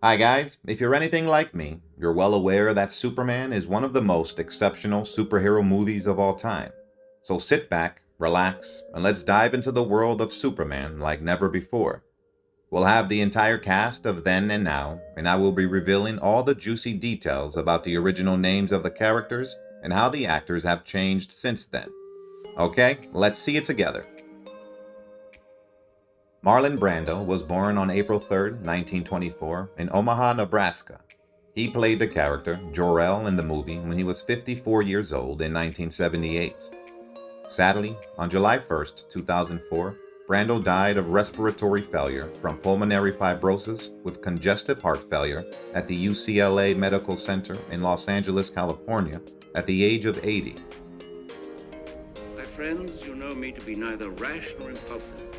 Hi guys, if you're anything like me, you're well aware that Superman is one of the most exceptional superhero movies of all time. So sit back, relax, and let's dive into the world of Superman like never before. We'll have the entire cast of then and now, and I will be revealing all the juicy details about the original names of the characters and how the actors have changed since then. Okay, let's see it together. Marlon Brando was born on April 3rd, 1924, in Omaha, Nebraska. He played the character Jor-El in the movie when he was 54 years old in 1978. Sadly, on July 1st, 2004, Brando died of respiratory failure from pulmonary fibrosis with congestive heart failure at the UCLA Medical Center in Los Angeles, California, at the age of 80. My friends, you know me to be neither rash nor impulsive.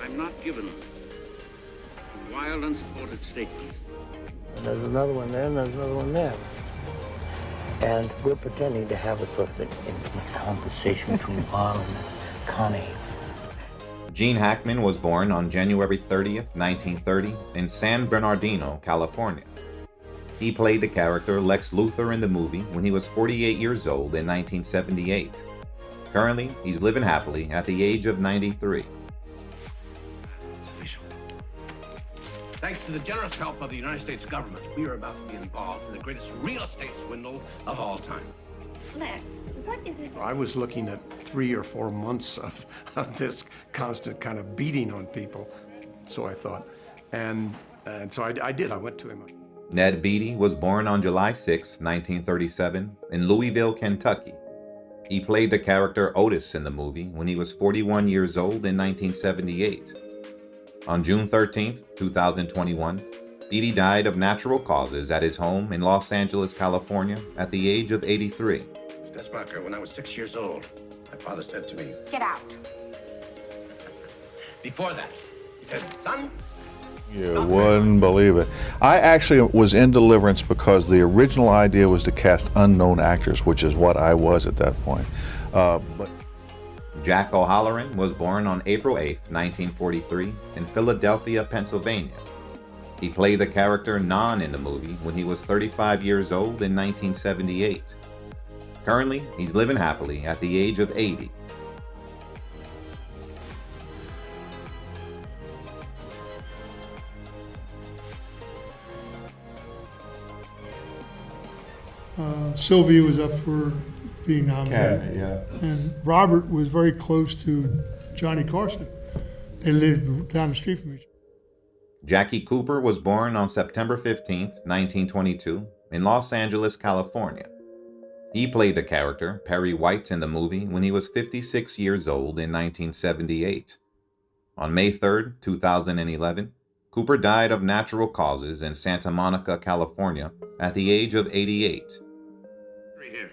I'm not given to wild, unsupported statements. There's another one there, and there's another one there. And we're pretending to have a sort of an intimate conversation between Bob and Connie. Gene Hackman was born on January 30th, 1930, in San Bernardino, California. He played the character Lex Luthor in the movie when he was 48 years old in 1978. Currently, he's living happily at the age of 93. Thanks to the generous help of the United States government, we are about to be involved in the greatest real estate swindle of all time. Lex, what is this? I was looking at 3 or 4 months of this constant kind of beating on people, so I thought. And so I did. I went to him. Ned Beatty was born on July 6, 1937, in Louisville, Kentucky. He played the character Otis in the movie when he was 41 years old in 1978. On June 13, 2021, Beatty died of natural causes at his home in Los Angeles, California, at the age of 83. Mr. Desmarker, when I was 6 years old, my father said to me, Get out. before that, he said, son, You wouldn't believe it. I actually was in Deliverance because the original idea was to cast unknown actors, which is what I was at that point. But Jack O'Halloran was born on April 8, 1943, in Philadelphia, Pennsylvania. He played the character Non in the movie when he was 35 years old in 1978. Currently, he's living happily at the age of 80. Sylvia was up for being nominated. yeah. And Robert was very close to Johnny Carson. They lived down the street from each other. Jackie Cooper was born on September 15, 1922, in Los Angeles, California. He played the character Perry White in the movie when he was 56 years old in 1978. On May 3, 2011, Cooper died of natural causes in Santa Monica, California, at the age of 88. Here.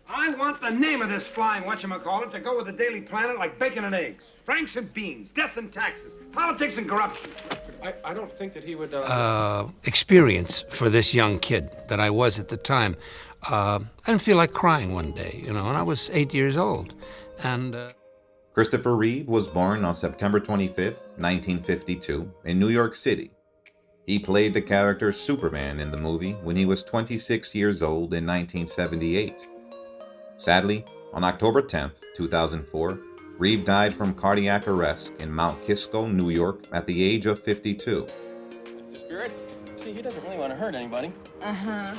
I want the name of this flying whatchamacallit to go with the Daily Planet like bacon and eggs. Franks and beans, death and taxes, politics and corruption. I don't think that he would... experience for this young kid that I was at the time. I didn't feel like crying one day, and I was 8 years old. And Christopher Reeve was born on September 25, 1952, in New York City. He played the character Superman in the movie when he was 26 years old in 1978. Sadly, on October 10, 2004, Reeve died from cardiac arrest in Mount Kisco, New York, at the age of 52. That's the spirit. See, he doesn't really want to hurt anybody. Uh-huh.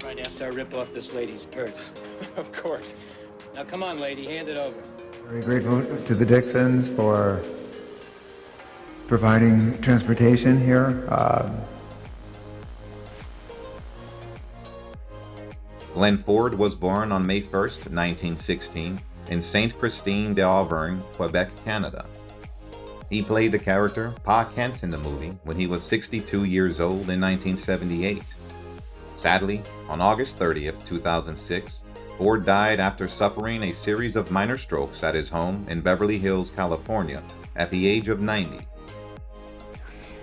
Right after I rip off this lady's purse. Of course. Now, come on, lady, hand it over. Very grateful to the Dixons for providing transportation here. Glenn Ford was born on May 1, 1916, in Sainte Christine d'Auvergne, Quebec, Canada. He played the character Pa Kent in the movie when he was 62 years old in 1978. Sadly, on August 30, 2006, Ford died after suffering a series of minor strokes at his home in Beverly Hills, California, at the age of 90.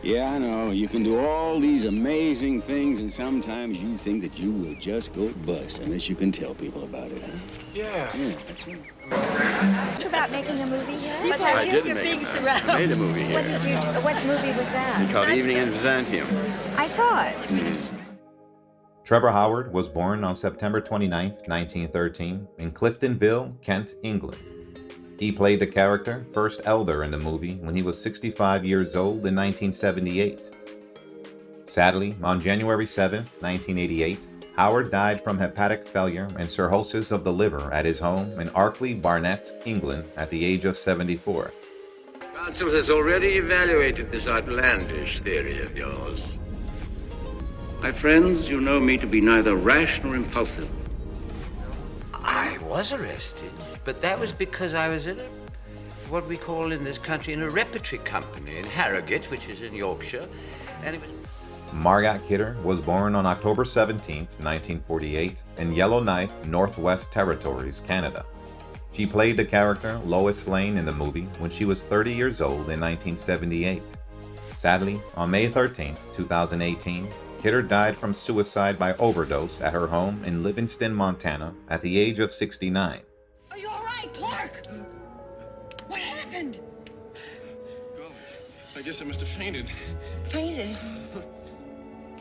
Yeah, I know. You can do all these amazing things, and sometimes you think that you will just go bust unless you can tell people about it, huh? Yeah. Yeah, that's right. Think about making a movie here? I didn't make it. I made a movie here. What movie was that? Called Evening in Byzantium. I saw it. Trevor Howard was born on September 29, 1913, in Cliftonville, Kent, England. He played the character First Elder in the movie when he was 65 years old in 1978. Sadly, on January 7, 1988, Howard died from hepatic failure and cirrhosis of the liver at his home in Arkley, Barnet, England, at the age of 74. Council has already evaluated this outlandish theory of yours. My friends, you know me to be neither rash nor impulsive. I was arrested, but that was because I was in what we call in this country, in a repertory company in Harrogate, which is in Yorkshire, and it was... Margot Kidder was born on October 17, 1948, in Yellowknife, Northwest Territories, Canada. She played the character Lois Lane in the movie when she was 30 years old in 1978. Sadly, on May 13, 2018, Kidder died from suicide by overdose at her home in Livingston, Montana, at the age of 69. Are you all right, Clark? What happened? I guess I must have fainted. Fainted?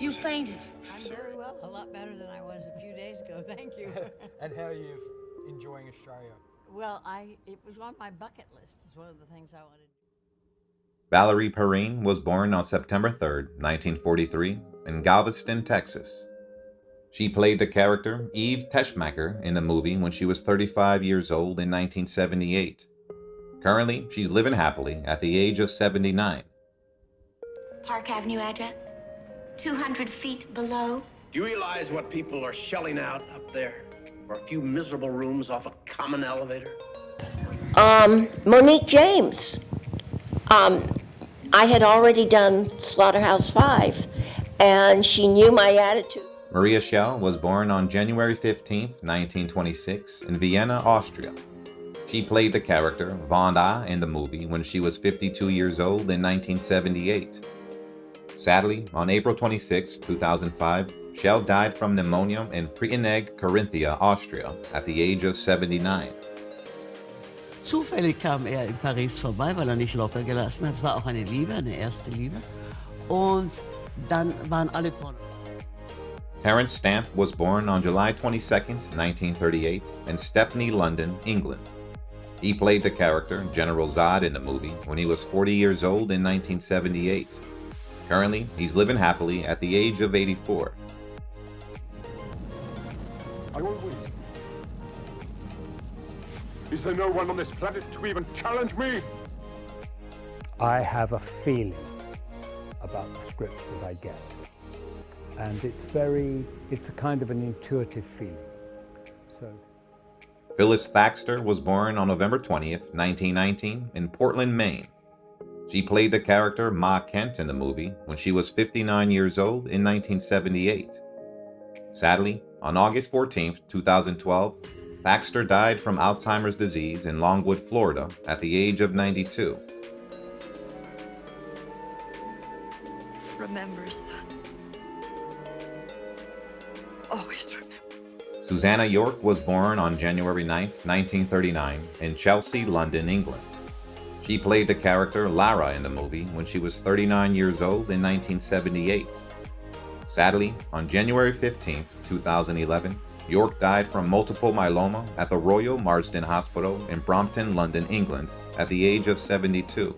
You fainted? I'm very well. A lot better than I was a few days ago. Thank you. And how are you enjoying Australia? Well, it was on my bucket list. It's one of the things I wanted. Valerie Perrine was born on September 3, 1943, in Galveston, Texas. She played the character Eve Teschmacher in the movie when she was 35 years old in 1978. Currently, she's living happily at the age of 79. Park Avenue address? 200 feet below? Do you realize what people are shelling out up there for a few miserable rooms off a common elevator? Monique James. I had already done Slaughterhouse-Five, and she knew my attitude. Maria Schell was born on January 15, 1926, in Vienna, Austria. She played the character Vonda in the movie when she was 52 years old in 1978. Sadly, on April 26, 2005, Schell died from pneumonia in Preenegg, Carinthia, Austria, at the age of 79. Zufällig kam in Paris vorbei, weil nicht locker gelassen hat. Es war auch eine Liebe, eine erste Liebe. Und dann waren alle Porno. Terence Stamp was born on July 22, 1938, in Stepney, London, England. He played the character General Zod in the movie when he was 40 years old in 1978. Currently, he's living happily at the age of 84. Is there no one on this planet to even challenge me? I have a feeling about the script that I get. And it's a kind of an intuitive feeling. So. Phyllis Thaxter was born on November 20th, 1919, in Portland, Maine. She played the character Ma Kent in the movie when she was 59 years old in 1978. Sadly, on August 14, 2012, Thaxter died from Alzheimer's disease in Longwood, Florida, at the age of 92. Remember, son. Always remember. Susanna York was born on January 9, 1939, in Chelsea, London, England. She played the character Lara in the movie when she was 39 years old in 1978. Sadly, on January 15, 2011, York died from multiple myeloma at the Royal Marsden Hospital in Brompton, London, England, at the age of 72.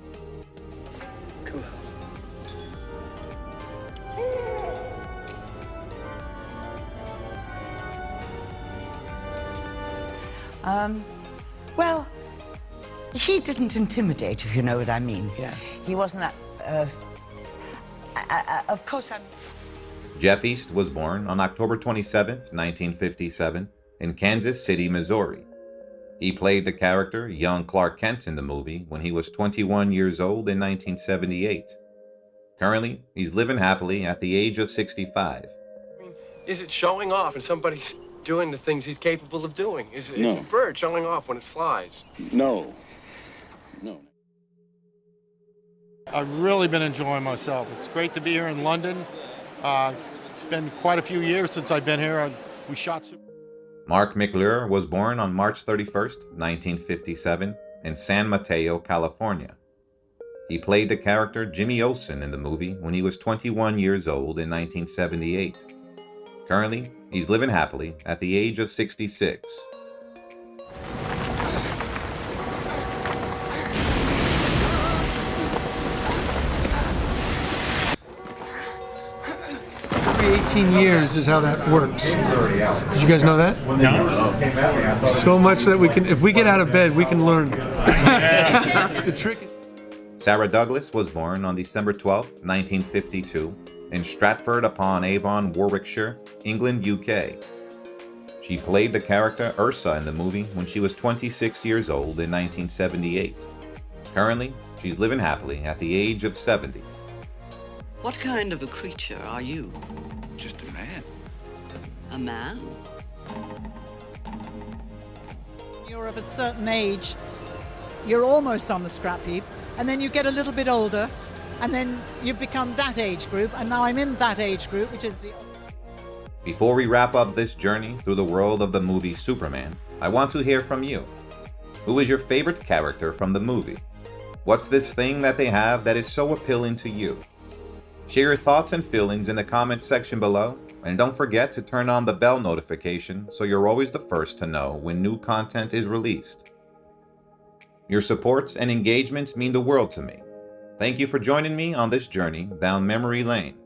Well, he didn't intimidate, if you know what I mean. Yeah. He wasn't that, of course I'm... Jeff East was born on October 27, 1957, in Kansas City, Missouri. He played the character young Clark Kent in the movie when he was 21 years old in 1978. Currently, he's living happily at the age of 65. I mean, is it showing off and somebody's doing the things he's capable of doing? Is No. a bird showing off when it flies? No. No. I've really been enjoying myself. It's great to be here in London. It's been quite a few years since I've been here. We shot Mark McClure was born on March 31st, 1957, in San Mateo, California. He played the character Jimmy Olsen in the movie when he was 21 years old in 1978. Currently, he's living happily at the age of 66. Every 18 years is how that works. Did you guys know that? No. So much that we can, if we get out of bed, we can learn. The trick is... Sarah Douglas was born on December 12, 1952, in Stratford-upon-Avon, Warwickshire, England, UK. She played the character Ursa in the movie when she was 26 years old in 1978. Currently, she's living happily at the age of 70. What kind of a creature are you? Just a man. A man? You're of a certain age, you're almost on the scrap heap, and then you get a little bit older, and then you become that age group, and now I'm in that age group, which is the... Before we wrap up this journey through the world of the movie Superman, I want to hear from you. Who is your favorite character from the movie? What's this thing that they have that is so appealing to you? Share your thoughts and feelings in the comments section below, and don't forget to turn on the bell notification so you're always the first to know when new content is released. Your support and engagement mean the world to me. Thank you for joining me on this journey down memory lane.